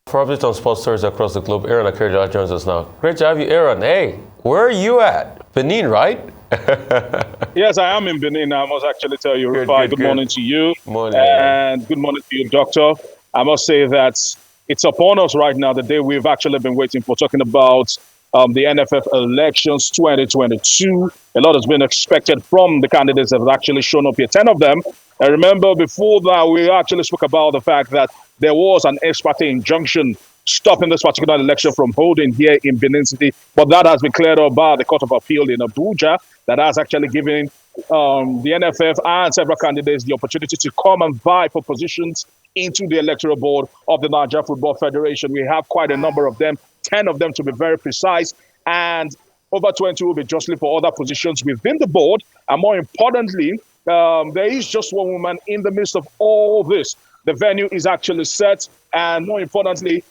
For updates on sports stories across the globe, Aaron Akerja joins us now. Great to have you, Aaron. Hey, where are you at? Benin, right? Yes, I am in Benin. I must actually tell you, Rufai, good morning to you. Morning. And good morning to you, Doctor. I must say that it's upon us right now, the day we've actually been waiting for, talking about the NFF elections 2022. A lot has been expected from the candidates that have actually shown up here, 10 of them. I remember before that, we actually spoke about the fact that there was an ex parte injunction stopping this particular election from holding here in Benin City, but that has been cleared up by the Court of Appeal in Abuja. That has actually given the NFF and several candidates the opportunity to come and vie for positions into the electoral board of the Nigeria Football Federation. We have quite a number of them, 10 of them to be very precise, and over 20 will be jostling for other positions within the board. And more importantly, there is just one woman in the midst of all this. The venue is actually set, and more importantly,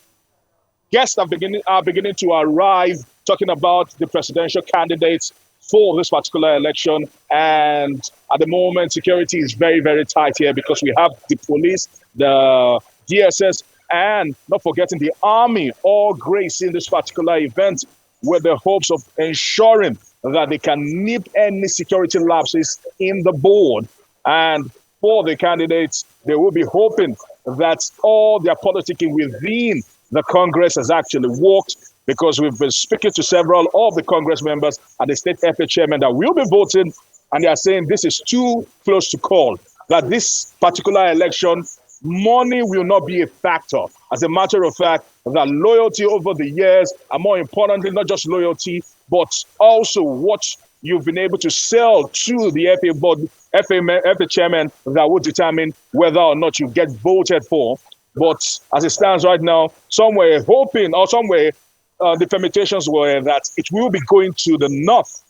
guests are beginning to arrive, talking about the presidential candidates for this particular election. And at the moment, security is very, very tight here because we have the police, the DSS, and not forgetting the army, all gracing this particular event with the hopes of ensuring that they can nip any security lapses in the board. And for the candidates, they will be hoping that all their politicking within the Congress has actually worked, because we've been speaking to several of the Congress members and the state FA chairman that will be voting, and they are saying this is too close to call, that this particular election, money will not be a factor. As a matter of fact, that loyalty over the years, and more importantly, not just loyalty, but also what you've been able to sell to the FA board, FA chairman, that will determine whether or not you get voted for. But as it stands right now, some were hoping, or some were, the permutations were that it will be going to the north,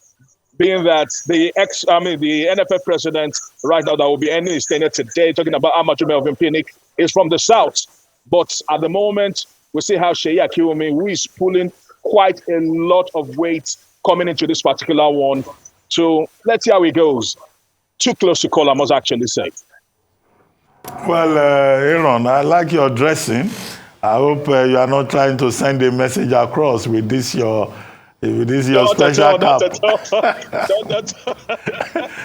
being that the NFF president right now that will be ending his tenure today, talking about Amajume of Impinik, is from the south. But at the moment, we see how Sheyi Akiwumi, who is pulling quite a lot of weight coming into this particular one. So let's see how it goes. Too close to call, I must actually say. Well, Aaron, I like your dressing. I hope you are not trying to send a message across with this your special cap. Not at all.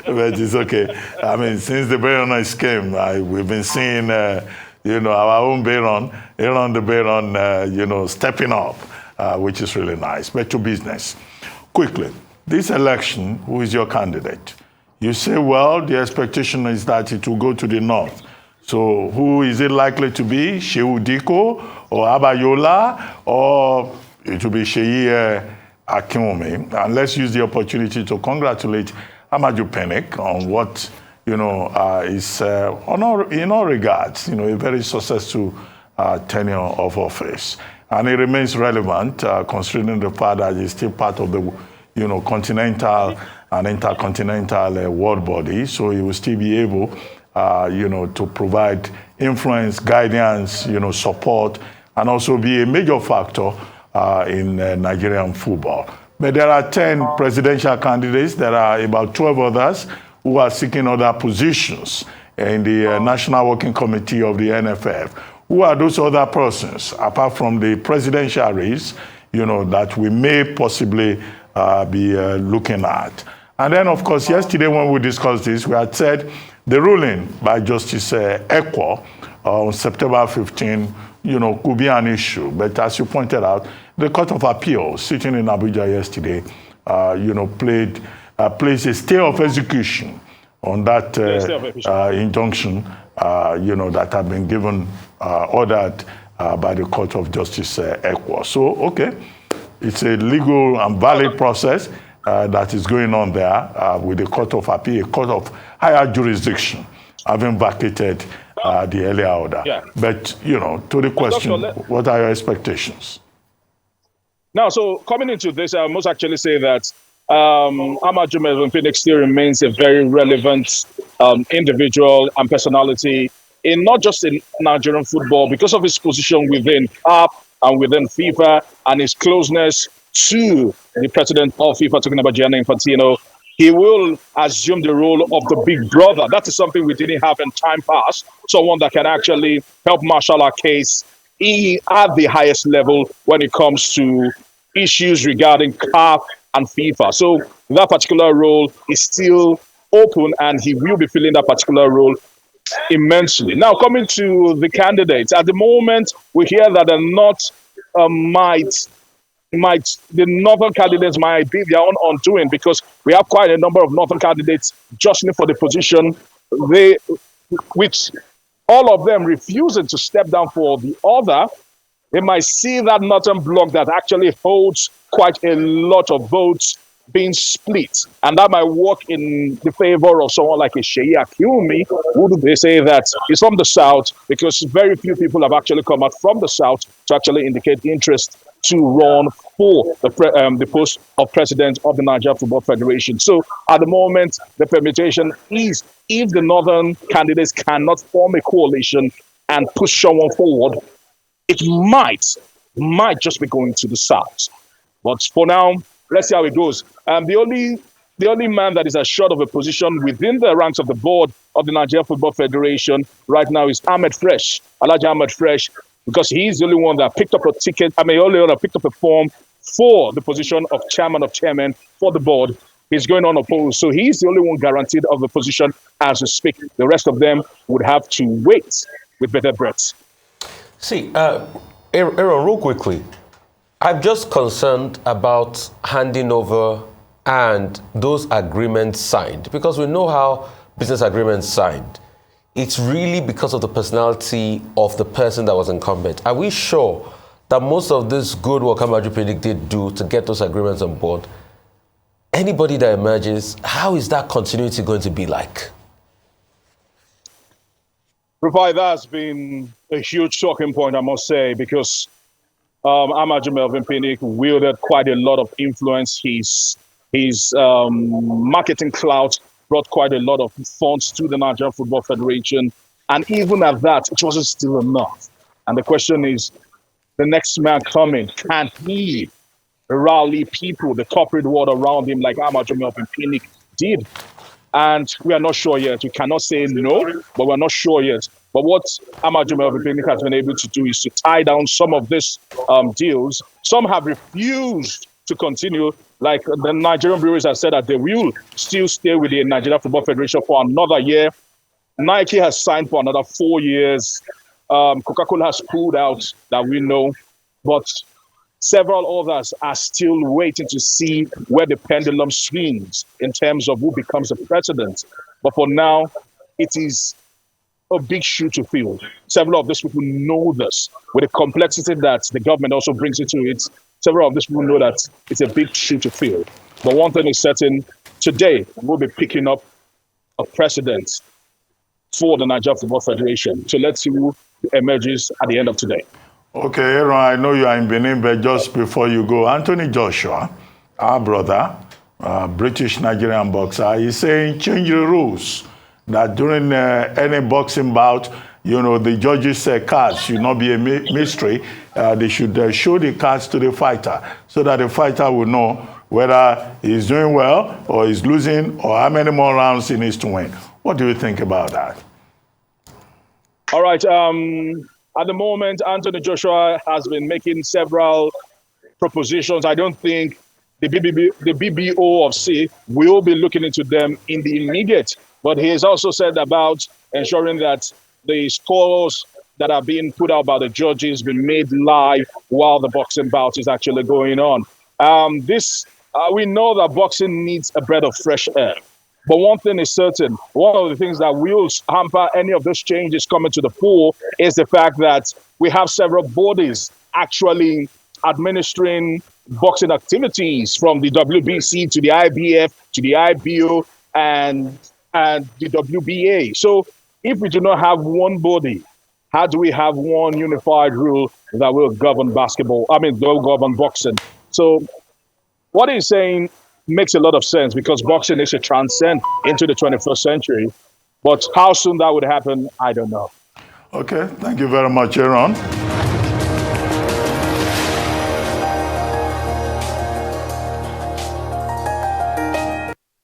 But it's okay. I mean, since the Baroness came, we've been seeing, our own Baron, Aaron the Baron, stepping up, which is really nice. But to business. Quickly, this election, who is your candidate? You say, well, the expectation is that it will go to the north. So who is it likely to be? Shehu Diko or Abayola, or it will be Sheyi Akiwumi? And let's use the opportunity to congratulate Amaju Penik on what, is in all regards, a very successful tenure of office. And it remains relevant considering the fact that it's still part of the, continental and intercontinental world body. So he will still be able to provide influence, guidance, support, and also be a major factor in Nigerian football. But there are 10 presidential candidates. There are about 12 others who are seeking other positions in the National Working Committee of the NFF. Who are those other persons, apart from the presidential race, that we may possibly be looking at? And then, of course, yesterday when we discussed this, we had said the ruling by Justice Ekwo on September 15, could be an issue. But as you pointed out, the Court of Appeal sitting in Abuja yesterday, placed a stay of execution on that injunction, that had been given, ordered by the Court of Justice Ekwo. So, okay, it's a legal and valid process that is going on there with the Court of Appeal, a court of higher jurisdiction, having vacated the earlier order. Yeah. But, to the question, what are your expectations? Now, so coming into this, I must actually say that Amajume Phoenix still remains a very relevant individual and personality in not just in Nigerian football, because of his position within CAF and within FIFA and his closeness to the president of FIFA, talking about Gianni Infantino. He will assume the role of the big brother. That is something we didn't have in time past. Someone that can actually help marshal our case at the highest level when it comes to issues regarding CAF and FIFA. So that particular role is still open, and he will be filling that particular role immensely. Now, coming to the candidates, at the moment, we hear that the North the northern candidates might be their own undoing, because we have quite a number of northern candidates jostling for the position. Which all of them refusing to step down for the other. They might see that northern bloc that actually holds quite a lot of votes being split, and that might work in the favor of someone like a Sheyi Akiwumi, who they say that is from the south, because very few people have actually come out from the south to actually indicate interest to run for the post of president of the Nigeria Football Federation. So at the moment, the permutation is, if the northern candidates cannot form a coalition and push someone forward, it might just be going to the south. But for now, let's see how it goes. The only man that is assured of a position within the ranks of the board of the Nigeria Football Federation right now is Ahmed Fresh, Alhaji Ahmed Fresh, because he's the only one that picked up a ticket. Only one that picked up a form for the position of chairman for the board. He's going unopposed, so he's the only one guaranteed of the position as we speak. The rest of them would have to wait with better breaths. See, Aaron, real quickly, I'm just concerned about handing over and those agreements signed, because we know how business agreements signed. It's really because of the personality of the person that was incumbent. Are we sure that most of this good work Amaju Pinnick did do to get those agreements on board, anybody that emerges, how is that continuity going to be like? Rufai, that's been a huge talking point, I must say, because Amaju Melvin Pinnick wielded quite a lot of influence. His marketing clout brought quite a lot of funds to the Nigeria Football Federation. And even at that, it wasn't still enough. And the question is, the next man coming, can he rally people, the corporate world around him, like Amaju Melvin Pinnick did? And we are not sure yet. We cannot say no, but we're not sure yet. But what Amaju Melvin Pinnick has been able to do is to tie down some of these deals. Some have refused to continue. Like the Nigerian breweries have said that they will still stay with the Nigeria Football Federation for another year. Nike has signed for another 4 years. Coca-Cola has pulled out, that we know. But several others are still waiting to see where the pendulum swings in terms of who becomes the president. But for now, it is a big shoe to fill. Several of these people know this. With the complexity that the government also brings into it, several of these people know that it's a big shoe to fill. But one thing is certain, today we'll be picking up a president for the Nigeria Football Federation. So let's see who emerges at the end of today. Okay, Aaron, I know you are in Benin, but just before you go, Anthony Joshua, our brother, British Nigerian boxer, is saying change the rules. That during any boxing bout, the judges say cards should not be a mystery. They should show the cards to the fighter so that the fighter will know whether he's doing well or he's losing or how many more rounds he needs to win. What do you think about that? All right. At the moment, Anthony Joshua has been making several propositions. I don't think the BBO of C will be looking into them in the immediate. But he has also said about ensuring that the scores that are being put out by the judges been made live while the boxing bout is actually going on. We know that boxing needs a breath of fresh air. But one thing is certain, one of the things that will hamper any of those changes coming to the fore is the fact that we have several bodies actually administering boxing activities, from the WBC to the IBF to the IBO and the WBA. So if we do not have one body, how do we have one unified rule that will govern govern boxing? So what he's saying makes a lot of sense, because boxing needs to transcend into the 21st century. But how soon that would happen, I don't know. Okay, thank you very much, Aaron.